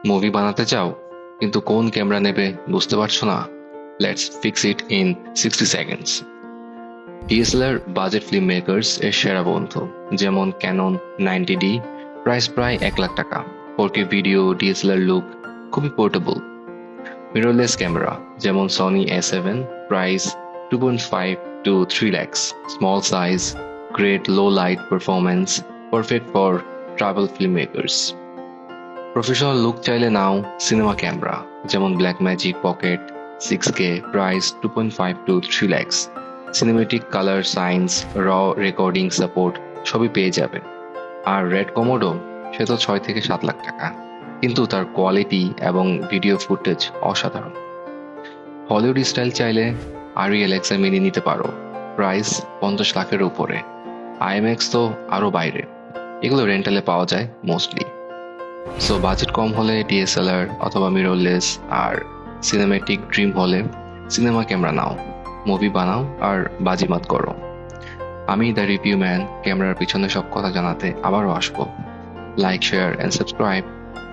Movie বানাতে চাও কিন্তু কোন ক্যামেরা নেবে বুঝতে পারছো না? Let's fix it in 60 seconds. DSLR budget film makers এর সেরা বন্ধু, যেমন ক্যানন 90D, প্রাইস প্রায় 1 লাখ টাকা। 4K ভিডিও, ডিএসএলআর লুক, খুবই পোর্টেবল। মিররলেস ক্যামেরা যেমন Sony A7, price 2.5 to 3 lakhs, small size, great low light performance, perfect for travel filmmakers. Professional look চাইলে নাও সিনেমা ক্যামেরা যেমন Blackmagic pocket 6K, price 2.5 to 3 lakhs, cinematic colour science, raw recording support সবই পেয়ে যাবে। আর red কমোডো, সে তো 6 থেকে 7 লাখ টাকা, কিন্তু তার কোয়ালিটি এবং ভিডিও ফুটেজ অসাধারণ। হলিউড স্টাইল চাইলে RELX মিনি নিতে পারো, প্রাইস 50 লাখের উপরে। IMAX তো আরো বাইরে, এগুলো রেন্টালে পাওয়া যায় মোস্টলি। সো বাজেট কম হলে ডিএসএলআর অথবা মিররলেস, আর সিনেমেটিক ড্রিম হলে সিনেমা ক্যামেরা নাও, মুভি বানাও আর বাজিমাত করো। আমি দ্য রিভিউ ম্যান ক্যামেরার পিছনে সব কথা জানাতে আবারও আসবো। Like, share and subscribe.